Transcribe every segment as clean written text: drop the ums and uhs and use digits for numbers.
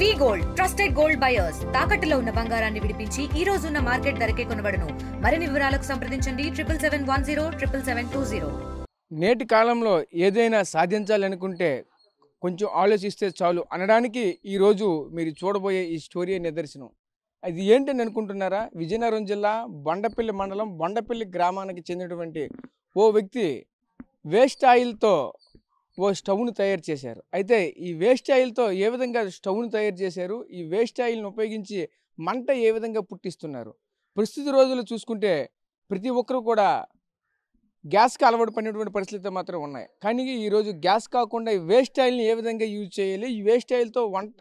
వి gold trusted gold buyers తాకట్టులో ఉన్న బంగారాన్ని విడిపించి ఈ రోజు ఉన్న మార్కెట్ ధరకే కొనబడును. మరిన్ని వివరాలకు సంప్రదించండి 77107720. నేటి కాలంలో ఏదైనా సాధించాలనుకుంటే కొంచెం ఆలోచిస్తే చాలు అనడానికి ఈరోజు మీరు చూడబోయే ఈ స్టోరీ నిదర్శనం. అది ఏంటని అనుకుంటున్నారా? విజయనగరం జిల్లా బండపల్లి మండలం బండపల్లి గ్రామానికి చెందినటువంటి ఓ వ్యక్తి వేస్ట్ ఆయిల్తో ఓ స్టవ్ను తయారు చేశారు. అయితే ఈ వేస్ట్ ఆయిల్తో ఏ విధంగా స్టవ్ను తయారు చేశారు, ఈ వేస్ట్ ఆయిల్ని ఉపయోగించి మంట ఏ విధంగా పుట్టిస్తున్నారు. ప్రస్తుత రోజుల్లో చూసుకుంటే ప్రతి ఒక్కరు కూడా గ్యాస్కి అలవాటు పడినటువంటి పరిస్థితులు మాత్రం ఉన్నాయి. కానీ ఈరోజు గ్యాస్ కాకుండా ఈ వేస్ట్ ఆయిల్ని ఏ విధంగా యూజ్ చేయాలి, ఈ వేస్ట్ ఆయిల్తో వంట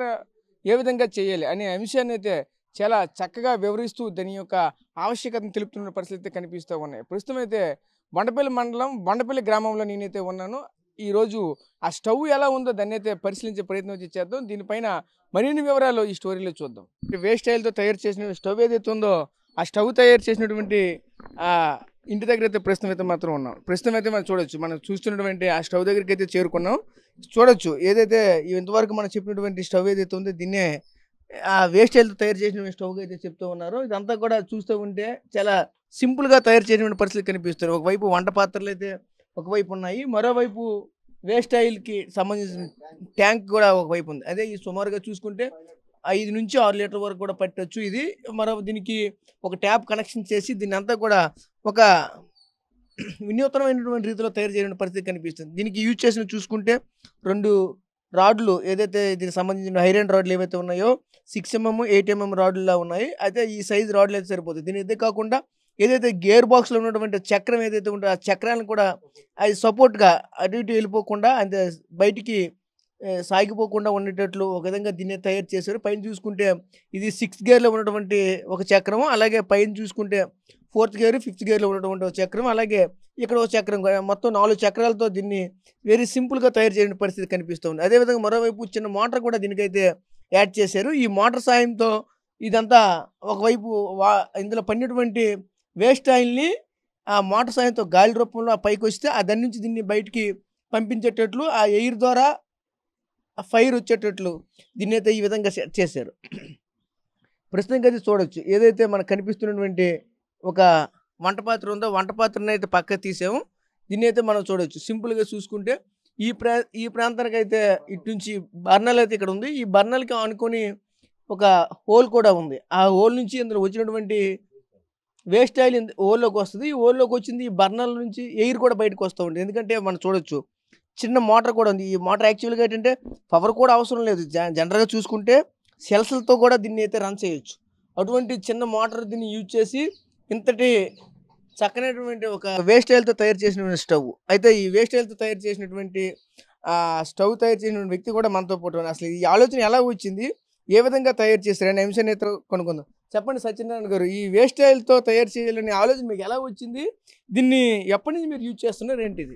ఏ విధంగా చేయాలి అనే అంశాన్ని అయితే చాలా చక్కగా వివరిస్తూ దాని యొక్క ఆవశ్యకతను తెలుపుతున్న పరిస్థితి కనిపిస్తూ ఉన్నాయి. ప్రస్తుతం అయితే బండపల్లి మండలం బండపల్లి గ్రామంలో నేనైతే ఉన్నాను. ఈరోజు ఆ స్టవ్ ఎలా ఉందో దాన్ని అయితే పరిశీలించే ప్రయత్నం చేద్దాం. దీనిపైన మరిన్ని వివరాలు ఈ స్టోరీలో చూద్దాం. వేస్ట్ ఆయిల్తో తయారు చేసిన స్టవ్ ఏదైతే ఉందో ఆ స్టవ్ తయారు చేసినటువంటి ఇంటి దగ్గర అయితే ప్రస్తుతం అయితే మాత్రం ఉన్నాం. ప్రస్తుతం అయితే మనం చూడొచ్చు, మనం చూస్తున్నటువంటి ఆ స్టవ్ దగ్గరికి అయితే చేరుకున్నాం. చూడొచ్చు ఏదైతే ఇంతవరకు మనం చెప్పినటువంటి స్టవ్ ఏదైతే ఉందో దీన్నే ఆ వేస్ట్ ఆయిల్తో తయారు చేసిన స్టవ్ అయితే చెప్తూ ఉన్నారు. ఇదంతా కూడా చూస్తూ ఉంటే చాలా సింపుల్గా తయారు చేసినటువంటి పరిస్థితి కనిపిస్తుంది. ఒకవైపు వంట పాత్రలు అయితే ఒకవైపు ఉన్నాయి, మరోవైపు వేస్ట్ ఆయిల్కి సంబంధించిన ట్యాంక్ కూడా ఒకవైపు ఉంది. అదే ఈ సుమారుగా చూసుకుంటే 5 నుంచి 6 లీటర్ వరకు కూడా పట్టవచ్చు. ఇది దీనికి ఒక ట్యాప్ కనెక్షన్ చేసి దీన్ని అంతా కూడా ఒక వినూత్నమైనటువంటి రీతిలో తయారు చేయడం పరిస్థితి కనిపిస్తుంది. దీనికి యూజ్ చేసిన చూసుకుంటే 2 రాడ్లు ఏదైతే దీనికి సంబంధించిన ఐరన్ రాడ్లు ఏవైతే ఉన్నాయో 6mm 8mm రాడ్లులా ఉన్నాయి. అయితే ఈ సైజు రాడ్లు అయితే సరిపోతుంది. దీని ఇదే కాకుండా ఏదైతే గేర్ బాక్స్లో ఉన్నటువంటి చక్రం ఏదైతే ఉంటుందో ఆ చక్రాన్ని కూడా అది సపోర్ట్గా అటు ఇటు వెళ్ళిపోకుండా అంటే బయటికి సాగిపోకుండా ఉండేటట్లు ఒక విధంగా దీన్ని తయారు చేశారు. పైన చూసుకుంటే ఇది 6th గేర్లో ఉన్నటువంటి ఒక చక్రం, అలాగే పైన చూసుకుంటే 4th గేర్ 5th గేర్లో ఉన్నటువంటి ఒక చక్రం, అలాగే ఇక్కడ ఒక చక్రం, మొత్తం 4 చక్రాలతో దీన్ని వెరీ సింపుల్గా తయారు చేయడం పరిస్థితి కనిపిస్తుంది. అదేవిధంగా మరోవైపు చిన్న మోటార్ కూడా దీనికైతే యాడ్ చేశారు. ఈ మోటార్ సాయంతో ఇదంతా ఒకవైపు ఇందులో పడినటువంటి వేస్ట్ ఆయిల్ని ఆ మోటార్ సాయంతో గాలి రూపంలో పైకి వస్తే దాని నుంచి దీన్ని బయటికి పంపించేటట్లు ఆ ఎయిర్ ద్వారా ఫైర్ వచ్చేటట్లు దీన్ని అయితే ఈ విధంగా సెట్ చేశారు. ప్రస్తుతానికి అయితే చూడవచ్చు ఏదైతే మనకు కనిపిస్తున్నటువంటి ఒక వంట పాత్ర ఉందో వంట పాత్రను అయితే పక్క తీసాము. దీన్ని అయితే మనం చూడవచ్చు. సింపుల్గా చూసుకుంటే ఈ ప్రాంతానికి అయితే ఇటు నుంచి బర్నల్ అయితే ఇక్కడ ఉంది. ఈ బర్నల్కి ఆనుకొని ఒక హోల్ కూడా ఉంది. ఆ హోల్ నుంచి ఇందులో వచ్చినటువంటి వేస్ట్ ఆయిల్ హోల్లోకి వస్తుంది. ఈ హోల్లోకి వచ్చింది ఈ బర్నల్ నుంచి ఎయిర్ కూడా బయటకు వస్తూ ఉంటుంది. ఎందుకంటే మనం చూడొచ్చు చిన్న మోటార్ కూడా ఉంది. ఈ మోటార్ యాక్చువల్గా ఏంటంటే పవర్ కూడా అవసరం లేదు. జనరల్గా చూసుకుంటే సెల్స్లతో కూడా దీన్ని అయితే రన్ చేయొచ్చు. అటువంటి చిన్న మోటార్ దీన్ని యూజ్ చేసి ఇంతటి చక్కనటువంటి ఒక వేస్ట్ ఆయిల్తో తయారు చేసినటువంటి స్టవ్. అయితే ఈ వేస్ట్ ఆయిల్తో తయారు చేసినటువంటి స్టవ్ తయారు చేసినటువంటి వ్యక్తి కూడా మనతో పాటు అసలు ఈ ఆలోచన ఎలా వచ్చింది, ఏ విధంగా తయారు చేస్తారు అనే అంశాన్ని అయితే కొనుక్కుందాం. చెప్పండి సత్యనారాయణ గారు, ఈ వేస్ట్ ఆయిల్తో తయారు చేయాలనే ఆలోచన మీకు ఎలా వచ్చింది, దీన్ని ఎప్పటి నుంచి మీరు యూజ్ చేస్తున్నారు ఏంటిది?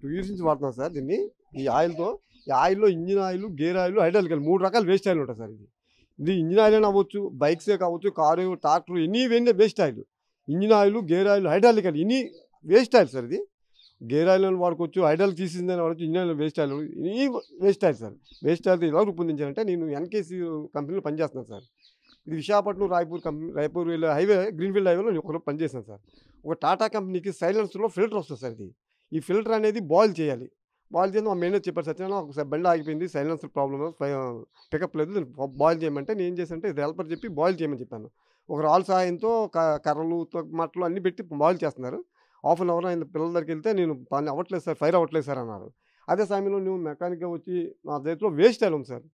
2 years నుంచి వాడుతున్నాం సార్ దీన్ని. ఈ ఆయిల్లో engine oil, gear oil, hydraulic oil 3 రకాల వేస్ట్ ఆయిల్ ఉంటాయి సార్. ఇది ఇంజిన్ ఆయిల్ అయినా అవ్వచ్చు, బైక్సే కావచ్చు, కారు, ట్రాక్టర్, ఎన్ని ఇవన్నీ waste oil. Engine oil, gear oil, hydraulic oil ఇన్ని వేస్ట్ ఆయిల్ సార్. ఇది గేర్ ఆయిల్ వాడుకోవచ్చు, హైడ్రాలిక్ తీసిందని వాడచ్చు, ఇంజిన్ ఆయిల్ వేస్ట్ ఆయిల్ ఇన్ని waste oil sir. Waste oil ఎలా రూపొందించాలంటే నేను ఎన్కేసీ కంపెనీలో పనిచేస్తున్నాను సార్. ఇది విశాఖపట్నం రాయపూర్ హైవే గ్రీన్ఫీల్డ్ హైవేలో నేను ఒకరోజు పనిచేస్తాను సార్. ఒక టాటా కంపెనీకి సైలెన్సర్లో ఫిల్టర్ వస్తుంది సార్. ఈ ఫిల్టర్ అనేది బాయిల్ చేయాలి. బాయిల్ చేసి మా మేనేజర్ చెప్పారు, సత్యనారాయణ ఒకసారి బండి ఆగిపోయింది, సైలెన్సర్ ప్రాబ్లమ్, పికప్ లేదు, బాయిల్ చేయమంటే నేను ఏం చేశానంటే ఇది హెల్పర్ చెప్పి బాయిల్ చేయమని చెప్పాను. ఒక రాళ్ళ సహాయంతో కర్రలు మట్టలు అన్నీ పెట్టి బాయిల్ చేస్తున్నారు. 1/2 hour ఆయన పిల్లల దగ్గరికి వెళ్తే నేను పని అవ్వట్లేదు సార్, ఫైర్ అవ్వట్లేదు సార్ అన్నారు. అదే సమయంలో నువ్వు మెకానిక్గా వచ్చి నా దగ్గర వేస్ట్ ఆయిల్ ఉంది సార్.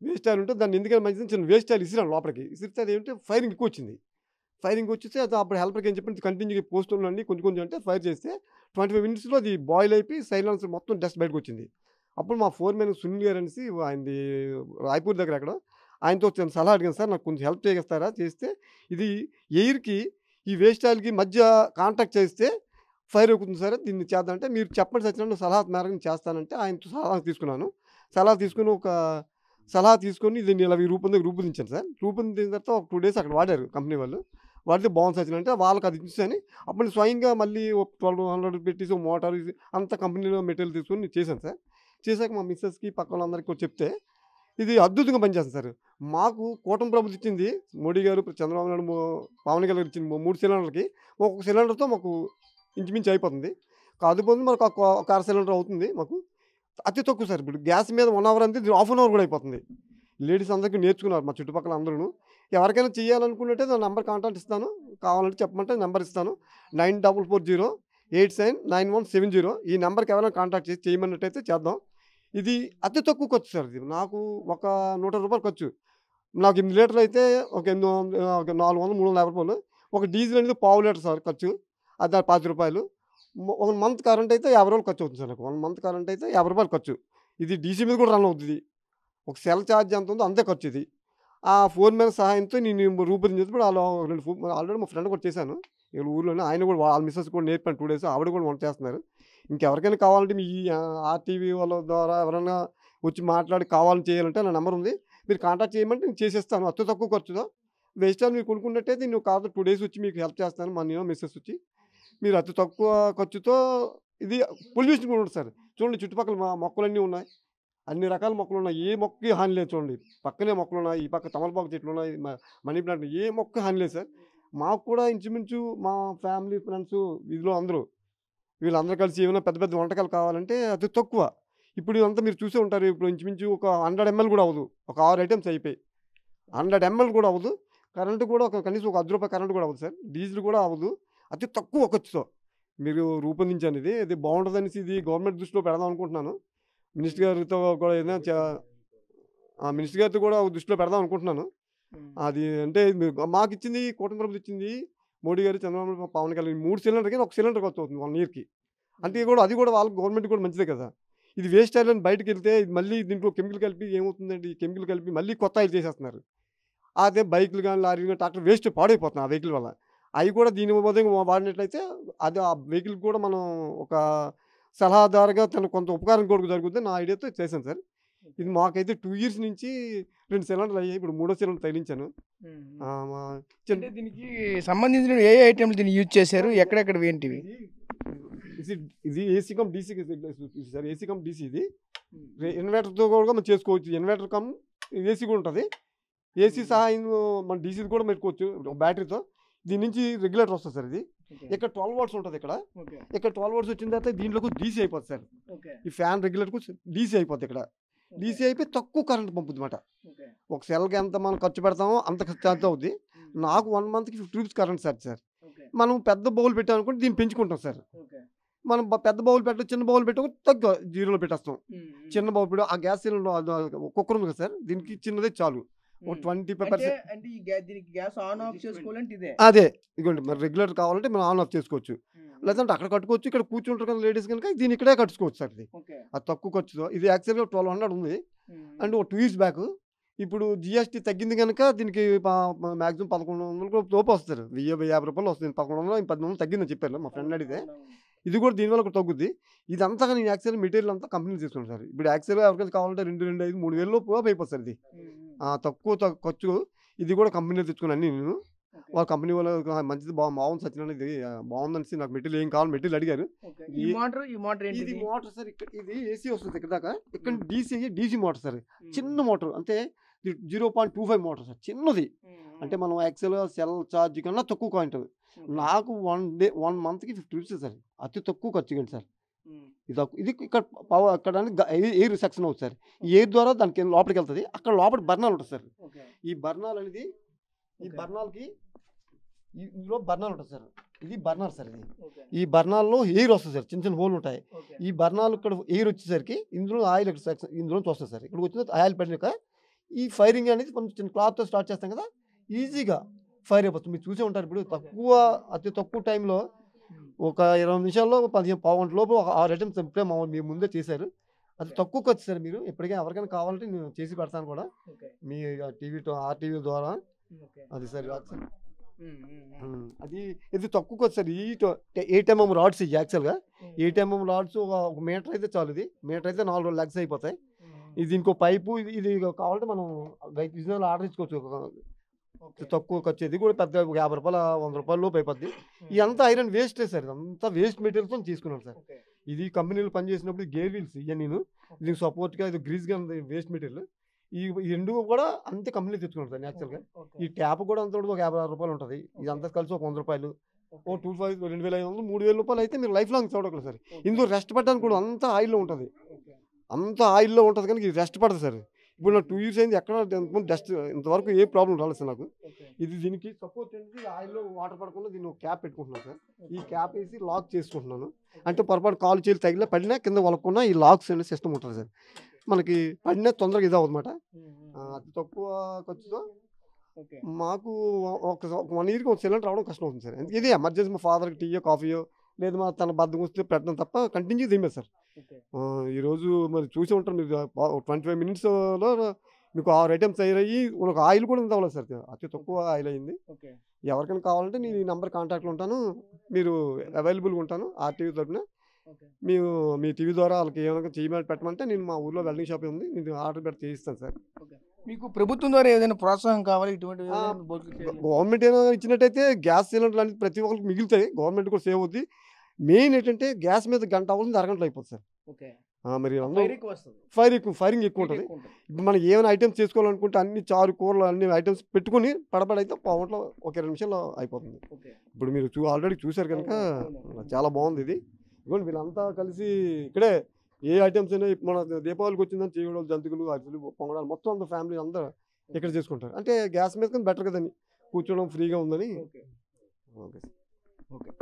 వేస్ట్ ఆయిల్ ఉంటే దాన్ని ఎందుకని మంచిది చిన్న వేస్ట్ ఆయిల్ ఇసిరాను లోపలికి. ఇసిరితే అది ఏంటంటే ఫైరింగ్ ఎక్కువ వచ్చింది. ఫైరింగ్ వచ్చేస్తే అది అప్పుడు హెల్పర్కి ఏం చెప్పి కంటిన్యూగా పోస్తుండండి కొంచెం అంటే ఫైర్ చేస్తే 25 minutesలో అది బాయిల్ అయిపోయి సైలెన్సర్ మొత్తం డస్ట్ బయటకు వచ్చింది. అప్పుడు మా ఫోర్మెన్ సునీల్ గారు అనేసి ఆయనది రాయపూర్ దగ్గర అక్కడ ఆయనతో సలహా అడిగాను, సార్ నాకు కొంచెం హెల్ప్ చేయగలుగుతారా, చేస్తే ఇది ఎయిర్కి ఈ వేస్ట్ ఆయిల్కి మధ్య కాంటాక్ట్ చేస్తే ఫైర్ అవుతుంది సార్, దీన్ని చేద్దామంటే మీరు చెప్పండి సత్యనారాయణ సలహా మేరకు చేస్తానంటే ఆయనతో సలహా తీసుకున్నాను. సలహా తీసుకొని దీన్ని ఇలా రూపొందించాను సార్. రూపొందించిన తర్వాత ఒక 2 days అక్కడ వాడారు కంపెనీ వాళ్ళు. వాడితే బాగుంది సచిన్ అంటే వాళ్ళకి అది ఇచ్చాను. అప్పుడు స్వయంగా మళ్ళీ 1200 పెట్టేసి మోటార్ అంత కంపెనీలో మెటీరియల్ తీసుకొని చేశాను సార్. చేశాక మా మిస్సెస్కి పక్క వాళ్ళందరికీ చెప్తే ఇది అద్భుతంగా పనిచేస్తుంది సార్. మాకు కూటమి ప్రభుత్వం ఇచ్చింది మోడీ గారు, చంద్రబాబు నాయుడు, పవన్ కళ్యాణ్ ఇచ్చింది 3 సిలిండర్లకి ఒక్కొక్క సిలిండర్తో మాకు ఇంచుమించు అయిపోతుంది. కాకపోతే మనకు ఒక అర సిలిండర్ అవుతుంది మాకు. అతి తక్కువ సార్. ఇప్పుడు గ్యాస్ మీద 1 అవర్ అంతే, హాఫ్ అన్ అవర్ కూడా అయిపోతుంది. లేడీస్ అందరికీ నేర్చుకున్నారు మా చుట్టుపక్కల అందరూ. ఎవరికైనా చేయాలనుకున్నట్టే నా నెంబర్ కాంటాక్ట్ ఇస్తాను, కావాలంటే చెప్పమంటే నెంబర్ ఇస్తాను. 9440889170 ఈ నెంబర్కి ఎవరైనా కాంటాక్ట్ చేసి చేయమన్నట్టయితే చేద్దాం. ఇది అతి తక్కువ ఖర్చు సార్. ఇది నాకు ఒక 100 రూపాయలు ఖర్చు. నాకు 8 లీటర్లు అయితే ఒక 400-350 రూపాయలు. ఒక డీజిల్ అనేది పావు లీటర్ సార్ ఖర్చు, అది 50 రూపాయలు. 1 మంత్ కరెంట్ అయితే 50 రూపాయలు ఖర్చు అవుతుంది సార్ నాకు. 1 మంత్ కరెంట్ అయితే 50 రూపాయలు ఖర్చు. ఇది డీసీ మీద కూడా రన్ అవుతుంది. ఒక సెల్ ఛార్జ్ ఎంత ఉందో అంతే ఖర్చు. ఇది ఆ ఫోన్ మీద సహాయంతో నేను రూపొందించినప్పుడు ఆల్రెడీ మా ఫ్రెండ్ కూడా చేశాను వీళ్ళ ఊర్లోనే. ఆయన కూడా వాళ్ళ మిస్సెస్ కూడా నేర్పాను 2 డేస్. ఆవిడ కూడా వంట చేస్తున్నారు. ఇంకెవరికైనా కావాలంటే మీ ఆర్టీవీ వాళ్ళ ద్వారా ఎవరైనా వచ్చి మాట్లాడి కావాలని చేయాలంటే నా నెంబర్ ఉంది, మీరు కాంటాక్ట్ చేయమంటే నేను చేసేస్తాను. అతి తక్కువ ఖర్చుతో వేస్ట్ మీరు కొనుక్కున్నట్టయితే నేను కాదు 2 డేస్ వచ్చి మీకు హెల్ప్ చేస్తాను. మా నేను మిస్సెస్ వచ్చి మీరు అతి తక్కువ ఖర్చుతో. ఇది పొల్యూషన్ కూడా ఉంటుంది సార్. చూడండి చుట్టుపక్కల మొక్కలన్నీ ఉన్నాయి, అన్ని రకాల మొక్కలు ఉన్నాయి. ఏ మొక్కకి హాని లేదు. చూడండి పక్కనే మొక్కలు ఉన్నాయి, ఈ పక్క తమలపాకు చెట్లు ఉన్నాయి, మనీ ప్లాంట్, ఏ మొక్క హాని లేదు సార్. మాకు కూడా ఇంచుమించు మా ఫ్యామిలీ ఫ్రెండ్స్ వీధిలో అందరూ వీళ్ళందరూ కలిసి ఏమైనా పెద్ద పెద్ద వంటకాలు కావాలంటే అతి తక్కువ. ఇప్పుడు ఇదంతా మీరు చూసే ఉంటారు. ఇప్పుడు ఇంచుమించు ఒక 100 ml కూడా అవ్వదు. ఒక 6 ఐటమ్స్ అయిపోయి 100 ml కూడా అవ్వదు. కరెంటు కూడా కనీసం ఒక 10 రూపాయలు కరెంటు కూడా అవ్వదు సార్. డీజిల్ కూడా అవ్వదు. అతి తక్కువ ఖర్చుతో మీరు రూపొందించాను. ఇది బాగుంటుందనేసి ఇది గవర్నమెంట్ దృష్టిలో పెడదాం అనుకుంటున్నాను. మినిస్టర్ గారితో కూడా ఏదైనా మినిస్టర్ గారితో కూడా దృష్టిలో పెడదాం అనుకుంటున్నాను. అది అంటే మాకు ఇచ్చింది కూటమి ప్రభుత్వం ఇచ్చింది మోడీ గారు, చంద్రబాబు, పవన్ కళ్యాణ్ 3 సిలిండర్కి 1 సిలిండర్ ఖర్చు అవుతుంది 1 ఇయర్కి. అంటే అది కూడా వాళ్ళకి గవర్నమెంట్ కూడా మంచిదే కదా. ఇది వేస్ట్ ఆయిల్ అని బయటకు వెళ్తే మళ్ళీ దీంట్లో కెమికల్ కలిపి ఏమవుతుందండి, ఈ కెమికల్ కలిపి మళ్ళీ కొత్త ఆయిల్ చేసేస్తున్నారు. అదే బైకులు కానీ లారీలు కానీ ట్రాక్టర్ వేస్ట్ పాడైపోతున్నాయి ఆ వెహికల్ వల్ల. అవి కూడా దీని బదులుగా వాడినట్లయితే అది ఆ వెహికల్ కూడా మనం ఒక సలహాదారుగా కొంత ఉపకారం కూడా జరుగుతుంది. నా ఐడియాతో చేశాను సార్. ఇది మాకైతే 2 ఇయర్స్ నుంచి 2 సిలిండర్లు అయ్యాయి. ఇప్పుడు 3వ సిలిండర్ తగిలించాను. దీనికి సంబంధించిన ఏ ఐటమ్స్ దీన్ని యూజ్ చేశారు, ఎక్కడెక్కడ ఏంటివి? ఇది AC come DC sir. AC come DC. ఇది ఇన్వర్టర్తో కూడా మనం చేసుకోవచ్చు. ఇన్వర్టర్ కమ్ ఏసీ కూడా ఉంటుంది. ఏసీ సహాయం మన డీసీ కూడా పెట్టుకోవచ్చు బ్యాటరీతో. దీని నుంచి రెగ్యులేటర్ వస్తుంది సార్. ఇది ఇక్కడ 12 వాట్స్ ఉంటుంది. ఇక్కడ 12 వాట్స్ వచ్చిన తర్వాత దీంట్లోకి డీసీ అయిపోతుంది సార్. ఈ ఫ్యాన్ రెగ్యులేటర్కు డీసీ అయిపోతుంది. ఇక్కడ డీసీ అయిపోయి తక్కువ కరెంట్ పంపుద్ది అన్నమాట. ఒక సెల్కి ఎంత మనం ఖర్చు పెడతామో అంత ఛార్జ్ అవుద్ది. నాకు 1 మంత్కి 50 రూపీస్ కరెంట్ ఛార్జ్ సార్. మనం పెద్ద బౌల్ పెట్టామనుకుంటే దీన్ని పెంచుకుంటాం సార్. మనం పెద్ద బౌల్ పెట్ట చిన్న బౌల్ పెట్టి తక్కువ 0లో పెట్టేస్తాం. చిన్న బౌల్ పెట్టి ఆ గ్యాస్ సిలిండర్ కుక్కర్ ఉంది కదా సార్, దీనికి చిన్నదే చాలు. ఒక 20% అదే. ఇదిగోండి మరి రెగ్యులేటర్ కావాలంటే మనం ఆన్ ఆఫ్ చేసుకోవచ్చు. లేదంటే అక్కడ కట్టుకోవచ్చు. ఇక్కడ కూర్చుంటారు కదా లేడీస్ కనుక దీన్ని ఇక్కడే కట్టుకోవచ్చు సార్. ఇది అది తక్కువ ఖర్చుతో. ఇది యాక్చువల్గా 1200 ఉంది అండ్ ఒక 2 ఇయర్స్ బ్యాక్. ఇప్పుడు జిఎస్టీ తగ్గింది కనుక దీనికి మ్యాక్సిమం 1100 లోపు వస్తారు. 1050 రూపాయలు వస్తుంది. 1100 1800 తగ్గిందని చెప్పారు మా ఫ్రెండ్ అడిగితే. ఇది కూడా దీనివల్ల కూడా తగ్గుద్ది. ఇదంతా నేను యాక్చువల్ మెటీరియల్ అంతా కంపెనీ తీసుకున్నాను సార్. ఇప్పుడు యాక్చువల్గా ఎవరికైనా కావాలంటే 2,500-3,000 లోపు అయిపోతుంది సార్. ఇది తక్కువ ఖర్చు. ఇది కూడా కంపెనీ తెచ్చుకున్నాను నేను. వాళ్ళ కంపెనీ వాళ్ళు మంచిది బాగుంది సచిన్, ఇది బాగుందనేసి నాకు మెటీరియల్ ఏం కావాలి మెటీరియల్ అడిగారు. ఈ మోటార్ సార్. ఇది ఏసీ వస్తుంది ఇక్కడ దాకా. ఇక్కడ డీసీ మోటార్ సార్. చిన్న మోటార్ అంటే 0.25 మోటార్ సార్. చిన్నది. అంటే మనం యాక్చువల్గా సెల్ ఛార్జ్ కన్నా తక్కువ కాయింట్. నాకు 1 మంత్కి 50 రూపీస్ సార్. అతి తక్కువ ఖర్చు కండి సార్. ఇది ఇక్కడ అక్కడ ఎయిర్ సెక్షన్ అవుతుంది సార్. ఈ ఎయిర్ ద్వారా దానికి లోపలికి వెళ్తుంది. అక్కడ లోపల బర్నాలు ఉంటుంది సార్. ఈ బర్నాలు అనేది ఈ బర్నాలకి ఇందులో బర్నాలు ఉంటుంది సార్. ఇది బర్నర్ సార్. ఇది ఈ బర్నాల్లో ఎయిర్ వస్తుంది సార్. చిన్న చిన్న హోల్ ఉంటాయి. ఈ బర్నాలు ఇక్కడ ఎయిర్ వచ్చేసరికి ఇందులో ఆయిల్ ఇందులోంచి వస్తుంది సార్. ఇక్కడ వచ్చిన ఆయిల్ పడినాక ఈ ఫైరింగ్ అనేది కొంచెం చిన్న క్లాత్తో స్టార్ట్ చేస్తాం కదా, ఈజీగా ఫైర్ అయిపోతుంది. మీరు చూసే ఉంటారు. ఇప్పుడు అతి తక్కువ టైంలో ఒక 20 నిమిషాల్లో 15 గంటల లోపు 6 ఐటమ్స్ ఇప్పుడే మీ ముందే చేశారు. అది తక్కువ ఖర్చు సార్. మీరు ఎప్పటికైనా ఎవరికైనా కావాలంటే నేను చేసి పెడతాను కూడా మీ ఆర్టీవీ ద్వారా. అది సార్ అది ఇది తక్కువ ఖర్చు సార్. ఈ 8 mm రాడ్స్ యాక్చువల్గా 8 mm రాడ్స్ ఒక మీటర్ అయితే చాలు. ఇది మీటర్ అయితే 4 లెగ్స్ అయిపోతాయి. ఇది ఇంకో పైపు ఇది కావాలంటే మనం బిజినెస్ ఆర్డర్ ఇచ్చుకోవచ్చు. తక్కువ ఖర్చు. ఇది కూడా పెద్ద 50 రూపాయలు 100 రూపాయల లోపు అయిపోద్ది. ఇదంతా ఐరన్ వేస్టే సార్. ఇదంతా వేస్ట్ మెటీరియల్తో తీసుకున్నాను సార్. ఇది కంపెనీలో పనిచేసినప్పుడు గేర్ వీల్స్ ఇవన్నీ నేను దీనికి సపోర్ట్గా ఇది గ్రీస్గా ఉంది వేస్ట్ మెటీరియల్. ఈ రెండు కూడా అంతే కంపెనీ తెచ్చుకుంటారు సార్ యాక్చువల్గా. ఈ ట్యాప్ కూడా అంత ఉంటుంది, ఒక 56 రూపాయలు ఉంటుంది. ఇదంతా కలిసి ఒక 100 రూపాయలు, ఓ 2500 2500 రూపాయలు అయితే మీరు లైఫ్ లాంగ్ చూడగలరు సార్. ఇందులో రెస్ట్ పట్టడానికి కూడా అంతా ఆయిల్లో ఉంటుంది, అంతా ఆయిల్లో ఉంటుంది కానీ ఇది రెస్ట్ పడదు సార్. ఇప్పుడు నాకు 2 years అయింది, ఎక్కడ డస్ట్ ఇంతవరకు ఏ ప్రాబ్లం రాలేదు సార్ నాకు. ఇది దీనికి సపోర్ట్ ఏంటి, ఆయిల్లో వాటర్ పడకుండా దీన్ని ఒక క్యాప్ పెట్టుకుంటున్నాను సార్. ఈ క్యాప్ వేసి లాక్ చేసుకుంటున్నాను. అంటే పొరపాటు కాలు చేలు తగిలినా పడినా కింద వలకుండా ఈ లాక్స్ అనే సిస్టమ్ ఉంటుంది సార్. మనకి పడినా తొందరగా ఇది అవ్వదన్నమాట. అతి తక్కువ ఖర్చుతో మాకు ఒక 1 yearకి ఒక సిలిండర్ రావడం కష్టం అవుతుంది సార్. ఇది ఎమర్జెన్సీ మా ఫాదర్కి టీయో కాఫీయో లేదు మా తన బద్దం వస్తే పెట్టడం తప్ప కంటిన్యూ తీయలేదు సార్. ఈరోజు మరి చూసి ఉంటారు మీరు, 25 minutesలో మీకు 6 items తయారయ్యి ఒక ఆయిల్ కూడా ఇంత అవ్వలేదు సార్. అతి తక్కువ ఆయిల్ అయింది. ఎవరికైనా కావాలంటే నేను ఈ నెంబర్ కాంటాక్ట్లో ఉంటాను, మీరు అవైలబుల్గా ఉంటాను. ఆర్టీవీ తరఫున మేము మీ టీవీ ద్వారా వాళ్ళకి ఏమైనా చేయమని పెట్టమంటే నేను మా ఊర్లో వెల్డింగ్ షాప్ ఉంది, నేను ఆర్డర్ పెట్టి చేయిస్తాను సార్. మీకు ప్రభుత్వం ద్వారా ఏదైనా ప్రోత్సాహం కావాలి ఇటువంటి గవర్నమెంట్ ఏమైనా ఇచ్చినట్టయితే గ్యాస్ సిలిండర్ అనేది ప్రతి ఒక్కరికి మిగులుతాయి, గవర్నమెంట్ కూడా సేవ్ అవుద్ది. మెయిన్ ఏంటంటే గ్యాస్ మీద గంట అవ్వాల్సింది అరగంటలో అయిపోతుంది సార్. మరి ఫైరింగ్ ఎక్కువ ఉంటుంది. ఇప్పుడు మనం ఏమైనా ఐటమ్స్ చేసుకోవాలనుకుంటే అన్ని చారు కూరలు అన్ని ఐటమ్స్ పెట్టుకుని పడబడైతే పావుగంటలో ఒక 20 నిమిషాల్లో అయిపోతుంది. ఇప్పుడు మీరు ఆల్రెడీ చూశారు కనుక చాలా బాగుంది ఇది. ఇదిగోండి వీళ్ళంతా కలిసి ఇక్కడే ఏ ఐటమ్స్ అయినా మన దీపావళికి వచ్చిందని చేయడం, జంతికలు అరిసెలు పొంగడాలు మొత్తం అంత ఫ్యామిలీ అందరూ ఇక్కడ చేసుకుంటారు. అంటే గ్యాస్ మీద కానీ బెటర్ కదని, కూర్చోవడం ఫ్రీగా ఉందని. ఓకే.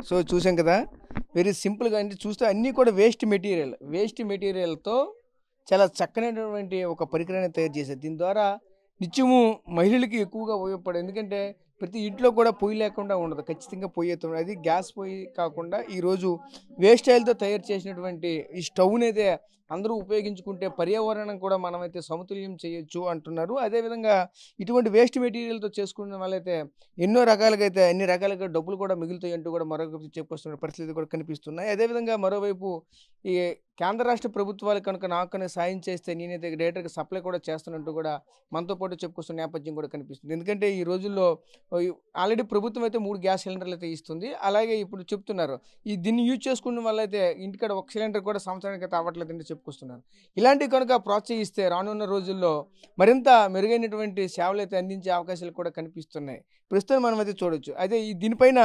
సో చూసాం కదా, వెరీ సింపుల్గా అంటే చూస్తే అన్నీ కూడా వేస్ట్ మెటీరియల్తో చాలా చక్కనైనటువంటి ఒక పరికరాన్ని తయారు చేశారు. దీని ద్వారా నిత్యము మహిళలకి ఎక్కువగా ఉపయోగపడేది. ఎందుకంటే ప్రతి ఇంట్లో కూడా పొయ్యి లేకుండా ఉండదు, ఖచ్చితంగా పొయ్యి అవుతుంది. అది గ్యాస్ పొయ్యి కాకుండా ఈరోజు వేస్ట్ ఆయిల్తో తయారు చేసినటువంటి ఈ స్టవ్ని అయితే అందరూ ఉపయోగించుకుంటే పర్యావరణం కూడా మనమైతే సమతుల్యం చేయొచ్చు అంటున్నారు. అదేవిధంగా ఇటువంటి వేస్ట్ మెటీరియల్తో చేసుకున్న వాళ్ళైతే ఎన్నో రకాలుగా అయితే అన్ని రకాలుగా డబ్బులు కూడా మిగులుతాయి అంటూ కూడా మరొక చెప్పుకొస్తున్న పరిస్థితి కూడా కనిపిస్తున్నాయి. అదేవిధంగా మరోవైపు ఈ కేంద్ర రాష్ట్ర ప్రభుత్వాలు కనుక నాకు సాయం చేస్తే నేనైతే డైరెక్ట్గా సప్లై కూడా చేస్తానంటూ కూడా మనతో పాటు చెప్పుకొస్తున్న నేపథ్యం కూడా కనిపిస్తుంది. ఎందుకంటే ఈ రోజుల్లో ఆల్రెడీ ప్రభుత్వం అయితే 3 గ్యాస్ సిలిండర్లు అయితే ఇస్తుంది. అలాగే ఇప్పుడు చెప్తున్నారు దీన్ని యూజ్ చేసుకున్న వాళ్ళైతే ఇంటికాడ ఒక సిలిండర్ కూడా సంవత్సరానికి అయితే అవ్వట్లేదని చెప్పుకొస్తున్నారు. ఇలాంటివి కనుక ప్రోత్సహిస్తే రానున్న రోజుల్లో మరింత మెరుగైనటువంటి సేవలు అయితే అందించే అవకాశాలు కూడా కనిపిస్తున్నాయి. ప్రస్తుతం మనం అయితే చూడొచ్చు. అయితే దీనిపైన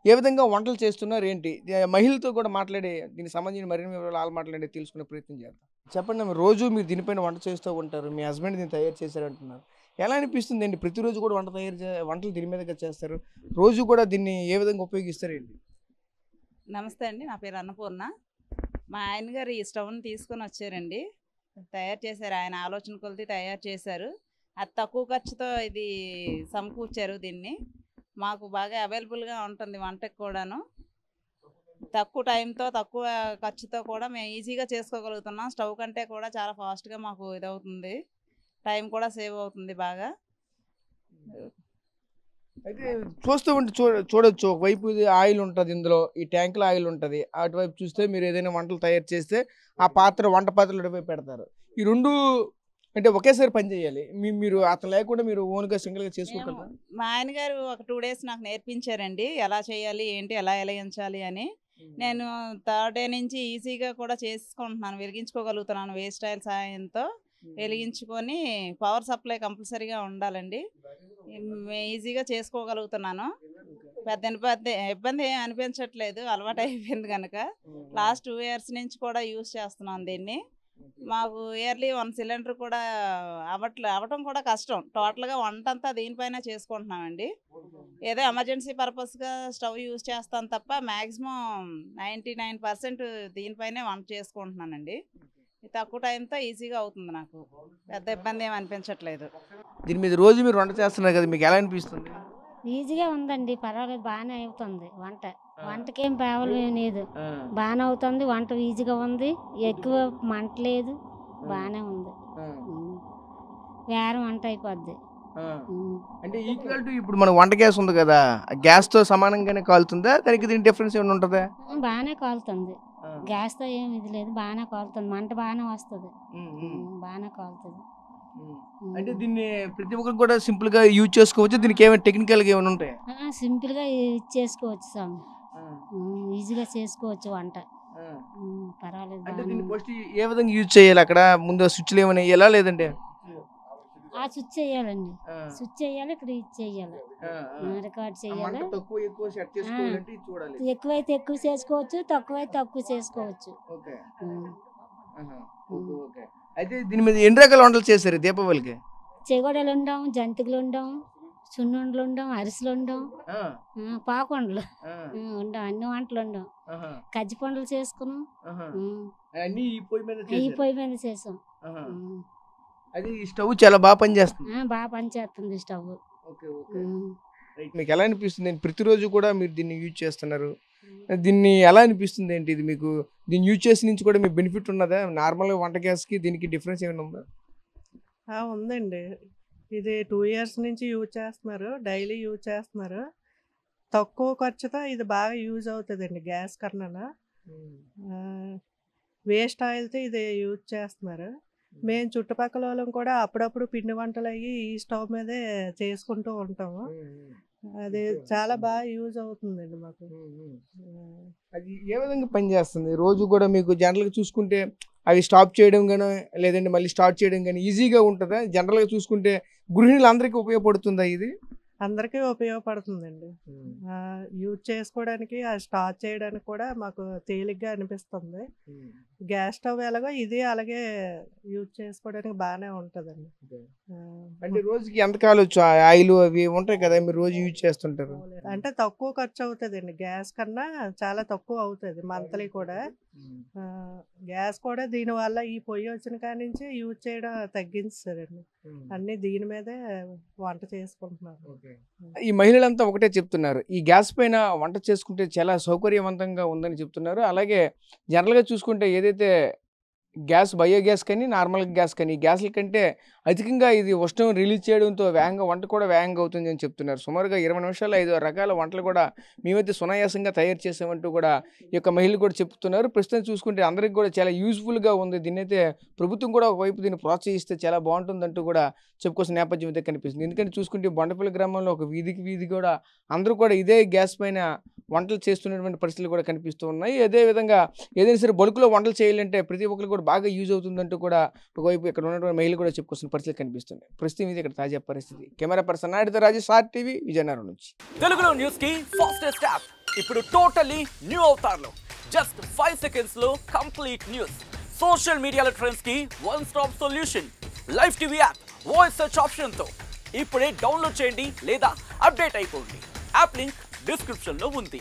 ఏ విధంగా వంటలు చేస్తున్నారు ఏంటి, మహిళలతో కూడా మాట్లాడి దీనికి సంబంధించిన మరిన్ని వివరాలు మాట్లాడి తెలుసుకునే ప్రయత్నం చేద్దాం. చెప్పండి, రోజు మీరు దీనిపైన వంట చేస్తూ ఉంటారు, మీ హస్బెండ్ దీన్ని తయారు చేశారంటున్నారు. ఎలా అనిపిస్తుంది అండి? ప్రతిరోజు కూడా వంటలు దీని మీదగా చేస్తారు, రోజు కూడా దీన్ని ఏ విధంగా ఉపయోగిస్తారేంటి? నమస్తే అండి, నా పేరు అన్నపూర్ణ. మా ఆయన గారు ఈ స్టవ్ని తీసుకొని వచ్చారండి, తయారు చేశారు. ఆయన ఆలోచన కొలిది తయారు చేశారు. అది తక్కువ ఖర్చుతో ఇది సమకూర్చారు. దీన్ని మాకు బాగా అవైలబుల్గా ఉంటుంది వంటకు కూడాను. తక్కువ టైంతో తక్కువ ఖర్చుతో కూడా మేము ఈజీగా చేసుకోగలుగుతున్నాం. స్టవ్ కంటే కూడా చాలా ఫాస్ట్గా మాకు ఇదవుతుంది, టైం కూడా సేవ్ అవుతుంది బాగా. అయితే చూస్తూ ఉంటే చూడొచ్చు, ఒకవైపు ఇది ఆయిల్ ఉంటుంది, ఇందులో ఈ ట్యాంకులో ఆయిల్ ఉంటుంది. అటువైపు చూస్తే మీరు ఏదైనా వంటలు తయారు చేస్తే ఆ వంట పాత్రలు అటువైపు పెడతారు. ఈ రెండు అంటే ఒకేసారి పని చేయాలి. మీరు అతను లేకుండా మీరు ఓన్గా సింగిల్గా చేసుకోగలరా? మా ఆయన గారు ఒక 2 days నాకు నేర్పించారండి, ఎలా చేయాలి ఏంటి, ఎలా వెలిగించాలి అని. నేను 3rd day నుంచి ఈజీగా కూడా చేసుకుంటున్నాను, వెలిగించుకోగలుగుతున్నాను. వేస్ట్ ఆయిల్ సాయంతో వెలిగించుకొని పవర్ సప్లై కంపల్సరీగా ఉండాలండి, ఈజీగా చేసుకోగలుగుతున్నాను. పెద్ద ఇబ్బంది ఏం అనిపించట్లేదు, అలవాటు అయిపోయింది కనుక. లాస్ట్ 2 years నుంచి కూడా యూజ్ చేస్తున్నాను దీన్ని. మాకు ఇయర్లీ 1 cylinder కూడా అవ్వటం కూడా కష్టం. టోటల్గా వంట అంతా దీనిపైన చేసుకుంటున్నామండి. ఏదో ఎమర్జెన్సీ పర్పస్గా స్టవ్ యూజ్ చేస్తాను తప్ప మ్యాక్సిమం 99% దీనిపైనే వంట చేసుకుంటున్నానండి. తక్కువ టైంతో ఈజీగా అవుతుంది, నాకు పెద్ద ఇబ్బంది ఏమి అనిపించట్లేదు. దీని మీద రోజు మీరు వంట చేస్తున్నారు కదా, మీకు ఎలా అనిపిస్తుంది? ఈజీగా ఉందండి, పర్వాలేదు, బాగానే అవుతుంది వంటకేం ప్రాబ్లం ఏం లేదు, బాగానే అవుతుంది వంట. ఈజీగా ఉంది, ఎక్కువ మంట లేదు, బాగానే ఉంది. వేరే వంట అయిపోద్ది. అంటే ఈక్వల్ టు ఇప్పుడు మన వంట గ్యాస్ ఉంది కదా, గ్యాస్ తో సమానంగానే కాలుతుందా, దానికి దీని డిఫరెన్స్ ఏమైనా ఉంటుందా? బాగానే కాలుతుంది, గ్యాస్ తో ఏం ఇది లేదు, బాగానే కాలుతుంది. మంట బాగానే వస్తుంది, బాగానే కాలుతుంది. అంటే దీన్ని ప్రతి ఒక్కరు కూడా సింపుల్ గా యూజ్ చేసుకోవచ్చు. దీనికి ఏమైనా టెక్నికల్ గా ఏమైనా ఉంటాయి? సింపుల్ గా యూజ్ చేసుకోవచ్చు స్వామి, ఈజీగా చేసుకోవచ్చు వంట, పర్వాలేదు. అంటే దీన్ని ఫస్ట్ ఏ విధంగా యూజ్ చేయాలి? అక్కడ ముందు స్విచ్లు ఏమైనా వేయాలా లేదంటే? ఆ స్విచ్ చేయాలండి, స్విచ్ చేయాలి, ఇక్కడ ఇది చేయాలి, రికార్డ్ చేయాలి. ఎక్కువైతే ఎక్కువ చేసుకోవచ్చు, తక్కువైతే తక్కువ చేసుకోవచ్చు. అయితే దీని మీద ఎన్ని రకాల వంటలు చేశారు దీపావళికి? చెగోడలు ఉండం, జంతికలు ఉండం, సున్నుండలు ఉండం, అరిసెలు ఉండం, పాకుండలు ఉండం, అన్ని వంటలు ఉండం, కజ్జి పండ్లు చేసుకున్నాం. ఈ పొయ్యి మీద చేసాం. అది స్టవ్ చాలా బాగా పనిచేస్తుంది. బాగా పనిచేస్తుంది స్టవ్. మీకు ఎలా అనిపిస్తుంది? ప్రతిరోజు కూడా మీరు దీన్ని యూజ్ చేస్తున్నారు, దీన్ని ఎలా అనిపిస్తుంది ఏంటి? ఇది మీకు దీన్ని యూజ్ చేసి నుంచి కూడా మీకు బెనిఫిట్ ఉన్నదా? నార్మల్గా వంట గ్యాస్కి దీనికి డిఫరెన్స్ ఏమైనా ఉందా? ఉందండి. ఇది 2 years నుంచి యూజ్ చేస్తున్నారు, డైలీ యూజ్ చేస్తున్నారు. తక్కువ ఖర్చుతో ఇది బాగా యూజ్ అవుతుందండి గ్యాస్ కన్నా. వేస్ట్ ఆయిల్తో ఇది యూజ్ చేస్తున్నారు. మేము చుట్టుపక్కల వాళ్ళం కూడా అప్పుడప్పుడు పిండి వంటలు అయ్యి ఈ స్టవ్ మీదే చేసుకుంటూ ఉంటాము. అది చాలా బాగా యూజ్ అవుతుందండి మాకు. అది ఏ విధంగా పనిచేస్తుంది? రోజు కూడా మీకు జనరల్గా చూసుకుంటే అవి స్టాప్ చేయడం కానీ లేదంటే మళ్ళీ స్టార్ట్ చేయడం కానీ ఈజీగా ఉంటుందా? జనరల్గా చూసుకుంటే గృహిణులందరికీ ఉపయోగపడుతుందా ఇది? అందరికీ ఉపయోగపడుతుందండి. యూజ్ చేసుకోవడానికి, స్టార్ట్ చేయడానికి కూడా మాకు తేలిగ్గా అనిపిస్తుంది. గ్యాస్ స్టవ్ ఎలాగో ఇది అలాగే యూజ్ చేసుకోవడానికి బాగానే ఉంటుందండి. అంటే రోజుకి ఎంత కావచ్చు? ఆయిల్ అవి ఉంటాయి కదా, మీరు రోజు యూజ్ చేస్తుంటారు. అంటే తక్కువ ఖర్చు అవుతుందండి, గ్యాస్ కన్నా చాలా తక్కువ అవుతుంది మంత్లీ కూడా. గ్యాస్ కూడా దీనివల్ల ఈ పొయ్యి వచ్చిన కాడి నుంచి యూజ్ చేయడం తగ్గించారండి. అన్ని దీని మీదే వంట చేసుకుంటున్నారు. ఈ మహిళలంతా ఒకటే చెప్తున్నారు, ఈ గ్యాస్ పైన వంట చేసుకుంటే చాలా సౌకర్యవంతంగా ఉందని చెప్తున్నారు. అలాగే జనరల్గా చూసుకుంటే ఏదైతే గ్యాస్, బయోగ్యాస్ కానీ నార్మల్ గ్యాస్ కానీ గ్యాస్ల కంటే అధికంగా ఇది ఉష్ణం రిలీజ్ చేయడంతో వేగంగా వంట కూడా వేగంగా అవుతుంది అని చెప్తున్నారు. సుమారుగా 20 నిమిషాలు 5 రకాల వంటలు కూడా మేమైతే సునాయాసంగా తయారు చేసామంటూ కూడా ఈ యొక్క మహిళలు కూడా చెప్తున్నారు. ప్రస్తుతం చూసుకుంటే అందరికి కూడా చాలా యూజ్ఫుల్గా ఉంది. దీన్ని అయితే ప్రభుత్వం కూడా ఒకవైపు దీన్ని ప్రోత్సహిస్తే చాలా బాగుంటుందంటూ కూడా చెప్పుకోవాల్సిన నేపథ్యం అయితే కనిపిస్తుంది. ఎందుకంటే చూసుకుంటే బొండపల్లి గ్రామంలో ఒక వీధి కూడా అందరూ కూడా ఇదే గ్యాస్ పైన వంటలు చేస్తున్నటువంటి పరిస్థితులు కూడా కనిపిస్తూ ఉన్నాయి. అదేవిధంగా ఏదైనా సరే బల్క్లో వంటలు చేయాలంటే ప్రతి ఒక్కరు కూడా బాగా యూజ్ అవుతుందంటూ కూడా ఒకవైపు ఇక్కడ ఉన్నటువంటి మహిళలు కూడా చెప్పుకోవాల్సిన పరిస్థితులు కనిపిస్తుంది. ప్రస్తుతం ఇది ఇక్కడ తాజా పరిస్థితి. కెమెరా పర్సన్ నాయుడుతో రాజేష్, RTV, విజయనగరం నుంచి. తెలుగులో న్యూస్ కి ఫాస్టెస్ట్ యాప్ ఇప్పుడు టోటల్లీ న్యూ అవతార్లో జస్ట్ 5 seconds లో కంప్లీట్ న్యూస్. సోషల్ మీడియాలో ట్రెండ్స్ కి one stop solution. Live TV app voice search option తో ఇప్పుడే డౌన్లోడ్ చేయండి లేదా అప్డేట్ అయిపోండి. యాప్ లింక్ డిస్క్రిప్షన్ లో ఉంది.